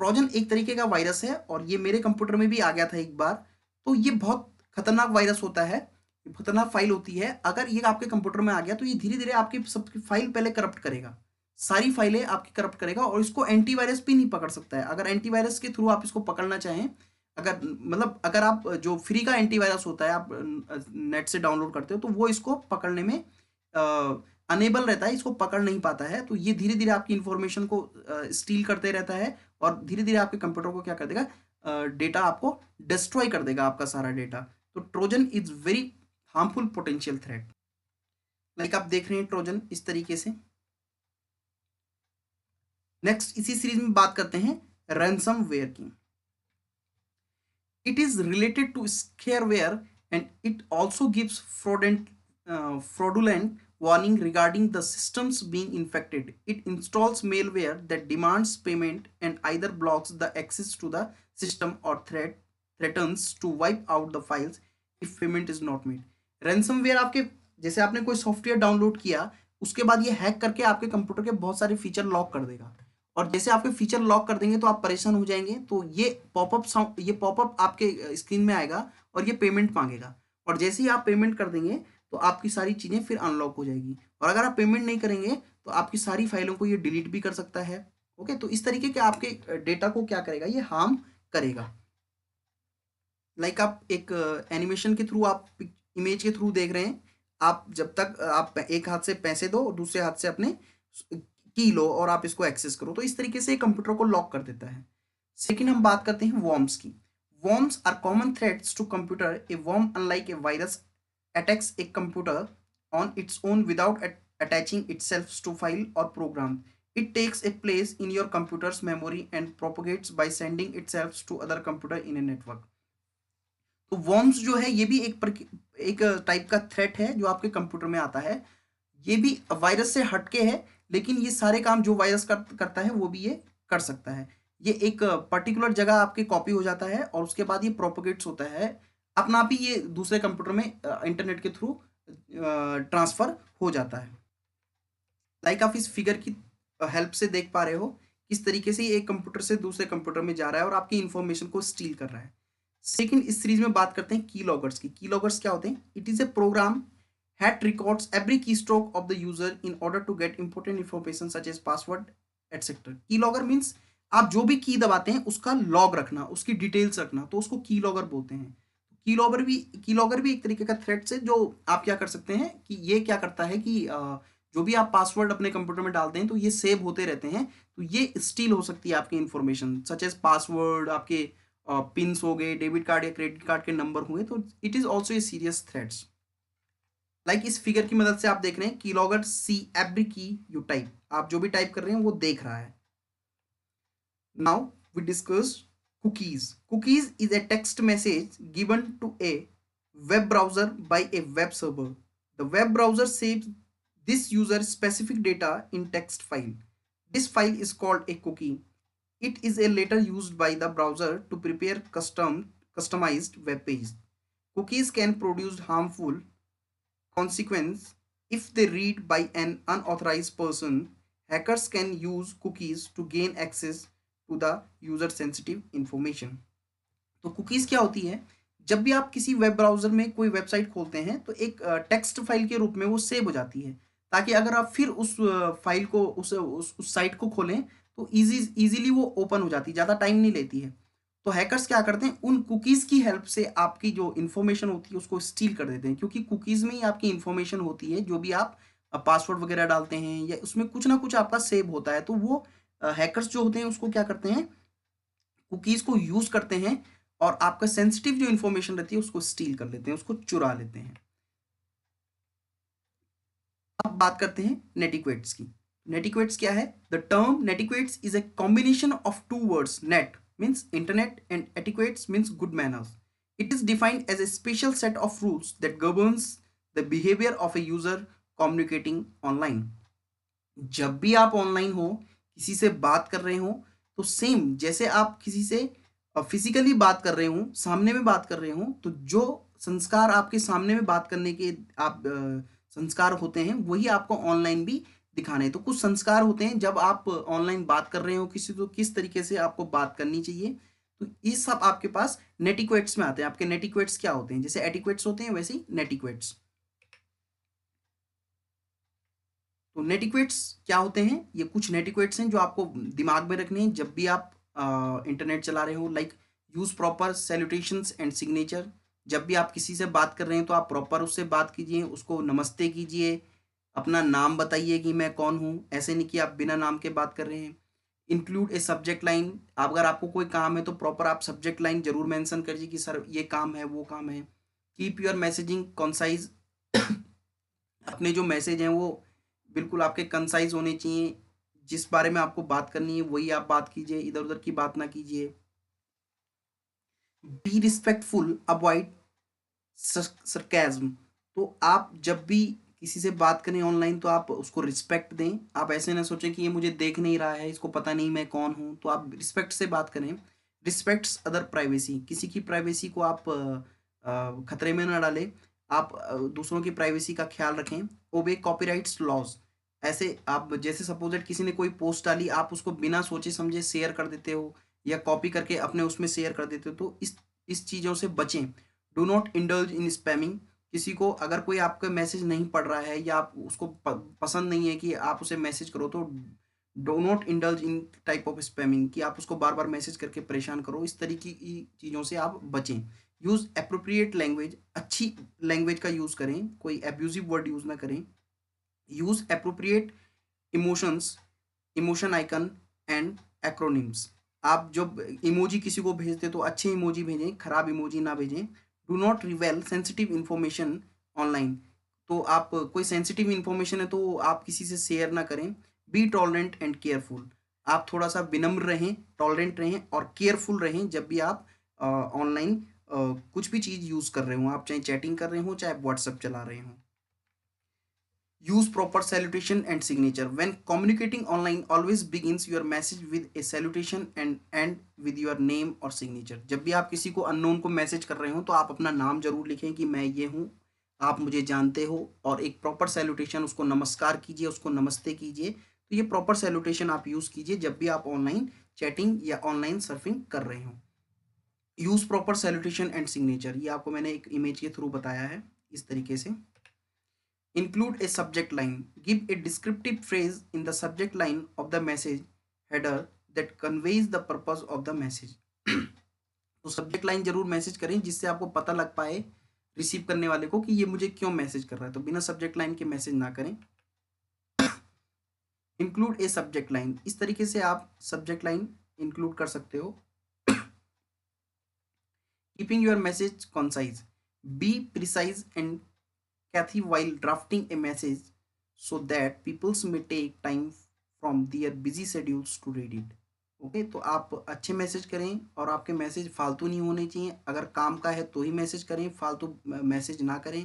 Trojan एक तरीके का virus है और ये मेरे computer में भी आ गया था एक बार। तो ये बहुत खतरनाक वायरस होता है, ये खतरनाक फाइल होती है। अगर ये आपके कंप्यूटर में आ गया तो ये धीरे धीरे आपकी सबकी फाइल पहले करप्ट करेगा, सारी फाइलें आपकी करप्ट करेगा और इसको एंटीवायरस भी नहीं पकड़ सकता है। अगर एंटीवायरस के थ्रू आप इसको पकड़ना चाहें, अगर मतलब अगर आप जो फ्री का एंटीवायरस होता है आप नेट से डाउनलोड करते हो, तो वो इसको पकड़ने में अनेबल रहता है, इसको पकड़ नहीं पाता है। तो ये धीरे धीरे आपकी इंफॉर्मेशन को स्टील करते रहता है और धीरे धीरे आपके कंप्यूटर को क्या कर देगा, डेटा आपको डिस्ट्रॉय कर देगा, आपका सारा डेटा। तो Trojan is very harmful potential threat. Like आप देख रहे हैं ट्रोजन इस तरीके से। नेक्स्ट इसी सीरीज में बात करते हैं रैंसमवेयर की। It is related to scareware and it also gives fraudulent warning regarding the systems being infected. It installs malware that demands payment and either blocks the access to the system or threatens to wipe out the files if payment is not made. Ransomware आपके, जैसे आपने कोई software download किया उसके बाद ये hack करके आपके कंप्यूटर के बहुत सारे फीचर लॉक कर देगा और जैसे आपके फीचर लॉक कर देंगे तो आप परेशान हो जाएंगे। तो ये पॉपअप आपके स्क्रीन में आएगा और ये पेमेंट मांगेगा और जैसे ही आप पेमेंट कर देंगे तो आपकी सारी चीज़ें फिर अनलॉक हो जाएगी। और अगर आप पेमेंट नहीं करेंगे तो आपकी सारी फाइलों को ये डिलीट भी कर सकता है। ओके, तो इस तरीके के आपके डेटा को क्या करेगा, ये हार्म करेगा। लाइक आप एक एनिमेशन के थ्रू, आप इमेज के थ्रू देख रहे हैं, आप जब तक आप एक हाथ से पैसे दो और दूसरे हाथ से अपने की लो और आप इसको एक्सेस करो, तो इस तरीके से कंप्यूटर को लॉक कर देता है। सेकेंड हम बात करते हैं वॉर्म्स की। Worms are common threats to computer. A worm unlike a virus attacks a computer on its own without attaching itself to file or program. It takes a place in your computer's memory and propagates by sending itself to other computer in a network. तो worms जो है ये भी एक type का threat है जो आपके कंप्यूटर में आता है। ये भी वायरस से हटके है, लेकिन ये सारे काम जो वायरस करता है वो भी ये कर सकता है। ये एक पर्टिकुलर जगह आपके कॉपी हो जाता है और उसके बाद ये प्रोपोगेट्स होता है, अपना आप ही ये दूसरे कंप्यूटर में इंटरनेट के थ्रू ट्रांसफर हो जाता है। लाइक आप इस फिगर की हेल्प से देख पा रहे हो किस तरीके से ये एक कंप्यूटर से दूसरे कंप्यूटर में जा रहा है और आपकी इंफॉर्मेशन को स्टील कर रहा है। सेकंड, इस सीरीज में बात करते हैं की लॉगर्स की। की लॉगर्स क्या होते हैं? It is a program that records every keystroke of the user in order to get important information such as password etc. Keylogger means आप जो भी की दबाते हैं उसका लॉग रखना, उसकी डिटेल्स रखना, तो उसको कीलॉगर बोलते हैं। कीलॉगर भी एक तरीके का थ्रेड्स है जो आप क्या कर सकते हैं कि ये क्या करता है कि जो भी आप पासवर्ड अपने कंप्यूटर में डालते हैं तो ये सेव होते रहते हैं, तो ये स्टील हो सकती है आपकी इंफॉर्मेशन सच एज पासवर्ड, आपके पिन्स हो गए, डेबिट कार्ड या क्रेडिट कार्ड के नंबर हुए, तो it is also a serious threads. Like इस फिगर की मदद से आप देख रहे हैं कीलॉगर सी एवरी की यू टाइप, आप जो भी टाइप कर रहे हैं वो देख रहा है। Now we discuss cookies. Cookies is a text message given to a web browser by a web server. The web browser saves this user specific data in text file. This file is called a cookie. It is a later used by the browser to prepare customized web page. Cookies can produce harmful consequence if they read by an unauthorized person. Hackers can use cookies to gain access to the user sensitive information. तो cookies क्या होती है? जब भी आप किसी web browser में कोई वेबसाइट खोलते हैं तो एक टेक्स्ट फाइल के रूप में वो सेव हो जाती है, ताकि अगर आप फिर उस फाइल को उस साइट को खोलें तो ईज़िली वो ओपन हो जाती है, ज़्यादा टाइम नहीं लेती है। तो हैकर्स क्या करते हैं, उन कुकीज़ की हेल्प से आपकी जो इन्फॉर्मेशन होती है उसको स्टील कर देते हैं, क्योंकि कुकीज़ में ही आपकी इन्फॉर्मेशन होती है, जो भी आप पासवर्ड वगैरह डालते हैं या उसमें कुछ ना कुछ आपका सेव होता है। तो वो हैकर्स जो होते हैं उसको क्या करते हैं, कुकीज़ को यूज़ करते हैं और आपका सेंसिटिव जो इन्फॉर्मेशन रहती है उसको स्टील कर लेते हैं, उसको चुरा लेते हैं। अब बात करते हैं नेटिक्वेट्स की। नेटिक्वेट्स क्या है? The term netiquettes is a combination of two words, net means internet and etiquettes means good manners. It is defined as a special set of rules that governs the behavior of a user communicating online. जब भी आप online हो, किसी से बात कर रहे हो, तो सेम जैसे आप किसी से फिजिकली बात कर रहे हो, सामने में बात कर रहे हो, तो जो संस्कार आपके सामने में बात करने के आप संस्कार होते हैं वही आपको ऑनलाइन भी दिखाने हैं। तो कुछ संस्कार होते हैं जब आप ऑनलाइन बात कर रहे हो किसी, तो किस तरीके से आपको बात करनी चाहिए, तो ये सब आपके पास नेटिक्वेट्स में आते हैं। आपके नेटिक्वेट्स क्या होते हैं? जैसे एटिक्वेट्स होते हैं वैसे ही नेटिक्वेट्स। तो नेटिक्वेट्स क्या होते हैं? ये कुछ नेटिक्वेट्स हैं जो आपको दिमाग में रखने हैं जब भी आप इंटरनेट चला रहे हो। Like use proper salutations and signature. जब भी आप किसी से बात कर रहे हैं तो आप प्रॉपर उससे बात कीजिए, उसको नमस्ते कीजिए, अपना नाम बताइए कि मैं कौन हूँ, ऐसे नहीं कि आप बिना नाम के बात कर रहे हैं। इंक्लूड ए सब्जेक्ट लाइन, अगर आपको कोई काम है तो प्रॉपर आप सब्जेक्ट लाइन जरूर मेंशन करिए कि सर ये काम है, वो काम है। कीप योर मैसेजिंग कंसाइज, अपने जो मैसेज हैं वो बिल्कुल आपके कंसाइज होने चाहिए, जिस बारे में आपको बात करनी है वही आप बात कीजिए, इधर उधर की बात ना कीजिए। Be respectful, avoid sarcasm. तो आप जब भी किसी से बात करें ऑनलाइन तो आप उसको रिस्पेक्ट दें। आप ऐसे ना सोचें कि ये मुझे देख नहीं रहा है, इसको पता नहीं मैं कौन हूँ, तो आप रिस्पेक्ट से बात करें। रिस्पेक्ट्स अदर प्राइवेसी, किसी की प्राइवेसी को आप खतरे में ना डालें। आप दूसरों की प्राइवेसी का ख्याल रखें। ओबे कॉपीराइट्स लॉज, ऐसे आप जैसे सपोजेट किसी ने कोई पोस्ट डाली, आप उसको बिना सोचे समझे शेयर कर देते हो या कॉपी करके अपने उसमें शेयर कर देते हो, तो इस चीज़ों से बचें। Do not indulge in spamming, किसी को अगर कोई आपका मैसेज नहीं पढ़ रहा है या आप उसको पसंद नहीं है कि आप उसे मैसेज करो, तो do not indulge in type of spamming, कि आप उसको बार बार मैसेज करके परेशान करो। इस तरीके की चीज़ों से आप बचें। यूज़ अप्रोप्रिएट लैंग्वेज, अच्छी लैंग्वेज का यूज़ करें, कोई एब्यूजिव वर्ड यूज़ ना करें। Use appropriate emotions, emotion icon and acronyms, आप जब इमोजी किसी को भेजते तो अच्छे इमोजी भेजें, खराब इमोजी ना भेजें। Do not रिवेल sensitive information online, तो आप कोई सेंसिटिव इन्फॉर्मेशन है तो आप किसी से शेयर ना करें। बी टॉलरेंट एंड केयरफुल, आप थोड़ा सा विनम्र रहें, टॉलरेंट रहें और केयरफुल रहें जब भी आप ऑनलाइन कुछ भी चीज़ यूज़ कर रहे हो, आप चाहे चैटिंग कर रहे हो चाहे व्हाट्सएप चला रहे हो। Use proper salutation and signature. When communicating online, always begins your message with a salutation and end with your name or signature. जब भी आप किसी को अननोन को मैसेज कर रहे हो तो आप अपना नाम जरूर लिखें कि मैं ये हूँ, आप मुझे जानते हो, और एक प्रॉपर सैल्यूटेशन, उसको नमस्कार कीजिए, उसको नमस्ते कीजिए। तो ये प्रॉपर सैल्यूटेशन आप यूज़ कीजिए जब भी आप ऑनलाइन चैटिंग या ऑनलाइन सर्फिंग कर रहे हो। Use proper salutation and signature, ये आपको मैंने एक इमेज के थ्रू बताया है इस तरीके से। Include a subject line. Give a descriptive phrase in the subject line of the message header that conveys the purpose of the message. तो सब्जेक्ट लाइन जरूर मैसेज करें जिससे आपको पता लग पाए रिसीव करने वाले को कि ये मुझे क्यों मैसेज कर रहा है। तो बिना सब्जेक्ट लाइन के मैसेज ना करें। इंक्लूड ए सब्जेक्ट लाइन, इस तरीके से आप सब्जेक्ट लाइन इंक्लूड कर सकते हो। Keeping your message concise, be precise and Kathy while drafting a message so that people may take time from their busy schedules to read it. Okay तो आप अच्छे मैसेज करें और आपके मैसेज फालतू नहीं होने चाहिए। अगर काम का है तो ही मैसेज करें, फालतू मैसेज ना करें।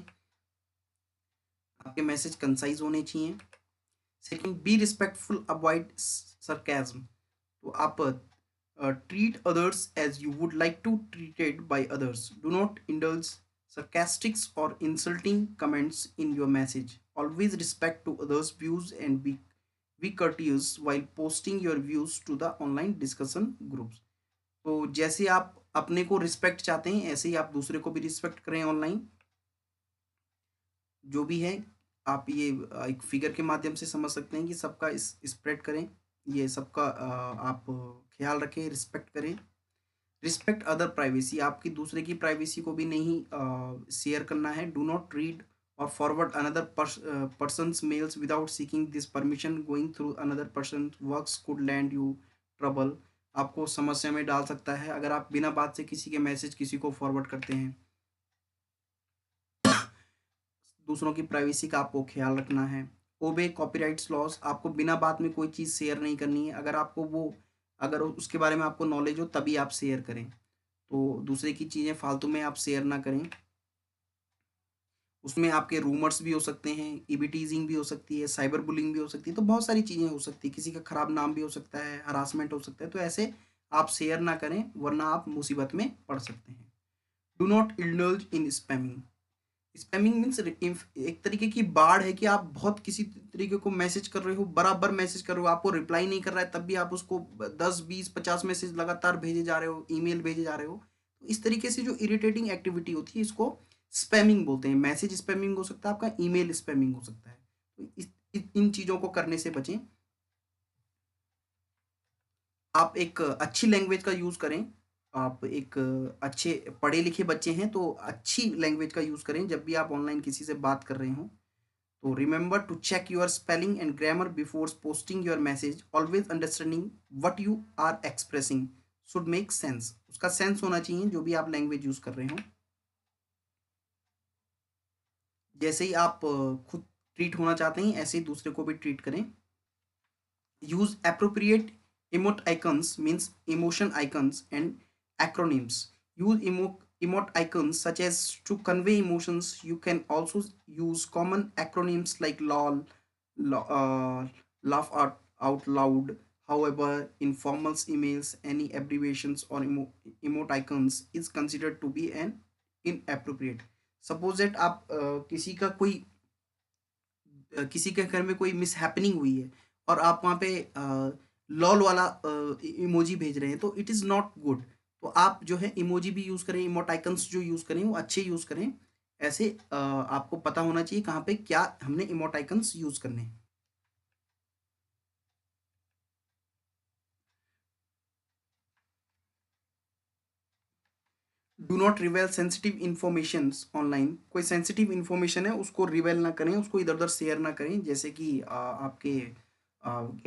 आपके मैसेज कंसाइज होने चाहिए। Second, B respectful, avoid sarcasm. तो आप treat others as you would like to treated by others. Do not indulge sarcastics or insulting comments in your message. Always respect to others' views and be courteous while posting your views to the online discussion groups. तो जैसे आप अपने को respect चाहते हैं ऐसे ही आप दूसरे को भी रिस्पेक्ट करें ऑनलाइन। जो भी है आप ये एक फिगर के माध्यम से समझ सकते हैं कि सबका इस स्प्रेड करें, ये सबका आप ख्याल रखें, रिस्पेक्ट करें। रिस्पेक्ट अदर प्राइवेसी, आपकी दूसरे की प्राइवेसी को भी नहीं शेयर करना है। Do not read or forward another person's mails without seeking this permission. Going through another person works could land you trouble, आपको समस्या में डाल सकता है अगर आप बिना बात से किसी के मैसेज किसी को फॉरवर्ड करते हैं। दूसरों की प्राइवेसी का आपको ख्याल रखना है। ओबे कॉपीराइट्स लॉस, आपको बिना बात में कोई चीज़ शेयर नहीं करनी है। अगर आपको वो अगर उसके बारे में आपको नॉलेज हो तभी आप शेयर करें। तो दूसरे की चीज़ें फालतू में आप शेयर ना करें। उसमें आपके रूमर्स भी हो सकते हैं, ईबी टीजिंग भी हो सकती है, साइबर बुलिंग भी हो सकती है, तो बहुत सारी चीज़ें हो सकती है। किसी का खराब नाम भी हो सकता है, हरासमेंट हो सकता है। तो ऐसे आप शेयर ना करें वरना आप मुसीबत में पड़ सकते हैं। Do not indulge in spamming. Spamming means एक तरीके की बाढ़ है कि आप बहुत किसी तरीके को मैसेज कर रहे हो, बराबर मैसेज कर रहे हो, आपको रिप्लाई नहीं कर रहा है, तब भी आप उसको 10 20 50 मैसेज लगातार भेजे जा रहे हो, ईमेल भेजे जा रहे हो। तो इस तरीके से जो इरिटेटिंग एक्टिविटी होती है इसको स्पैमिंग बोलते हैं। मैसेज स्पैमिंग हो सकता है, आपका ईमेल स्पैमिंग हो सकता है। तो इन चीज़ों को करने से बचें। आप एक अच्छी लैंग्वेज का यूज़ करें। आप एक अच्छे पढ़े लिखे बच्चे हैं तो अच्छी लैंग्वेज का यूज़ करें जब भी आप ऑनलाइन किसी से बात कर रहे हो। तो remember to check your spelling and grammar before posting your message. Always understanding what you are expressing should make sense, उसका सेंस होना चाहिए जो भी आप लैंग्वेज यूज़ कर रहे हो। जैसे ही आप खुद ट्रीट होना चाहते हैं ऐसे ही दूसरे को भी ट्रीट करें। use appropriate emote icons means emotion icons and acronyms. Use emote icons such as to convey emotions. You can also use common acronyms like lol, laugh out loud. However, in formal emails, any abbreviations or emote icons is considered to be an inappropriate. Suppose that आप किसी के घर में कोई miss happening हुई है और आप वहाँ पे लॉल वाला इमोजी भेज रहे हैं तो इट इज़ नॉट गुड। तो आप जो है इमोजी भी यूज़ करें, इमोटाइकन्स जो यूज़ करें वो अच्छे यूज़ करें। ऐसे आपको पता होना चाहिए कहाँ पे क्या हमने इमोटाइकन्स यूज़ करने हैं। Do not रिवेल sensitive information online. कोई सेंसिटिव इन्फॉर्मेशन है उसको रिवेल ना करें, उसको इधर उधर शेयर ना करें। जैसे कि आपके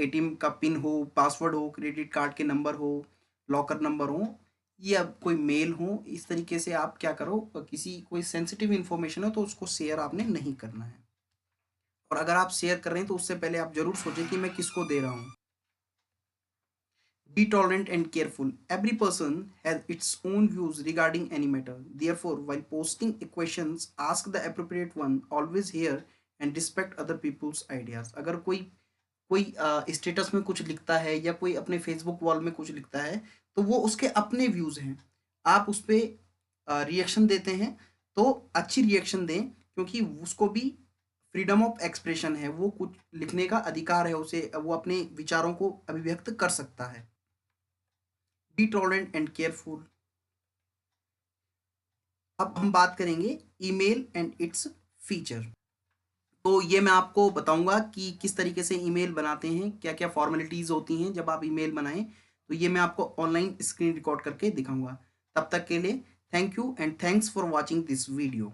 एटीएम का पिन हो, पासवर्ड हो, क्रेडिट कार्ड के नंबर हो, लॉकर नंबर हो, या कोई मेल हो। इस तरीके से आप क्या करो, किसी कोई सेंसिटिव इन्फॉर्मेशन है तो उसको शेयर आपने नहीं करना है। और अगर आप शेयर कर रहे हैं तो उससे पहले आप जरूर सोचें कि मैं किसको दे रहा हूँ। Be tolerant and careful. Every person has its own views regarding any matter. Therefore, while posting questions, ask the appropriate one. Always hear and respect other people's ideas. अगर कोई कोई स्टेटस में कुछ लिखता है या कोई अपने फेसबुक वॉल में कुछ लिखता है, तो वो उसके अपने व्यूज़ हैं। आप उस पे रिएक्शन देते हैं तो अच्छी रिएक्शन दें, क्योंकि उसको भी फ्रीडम ऑफ एक्सप्रेशन है, वो कुछ लिखने का अधिकार है उसे, वो अपने विचारों को अभिव्यक्त कर सकता है। Be tolerant and careful. अब हम बात करेंगे ईमेल एंड इट्स फीचर। तो ये मैं आपको बताऊंगा कि किस तरीके से ईमेल बनाते हैं, क्या क्या फॉर्मेलिटीज़ होती हैं जब आप ईमेल बनाएं। तो ये मैं आपको ऑनलाइन स्क्रीन रिकॉर्ड करके दिखाऊंगा। तब तक के लिए thank you and thanks for watching this video.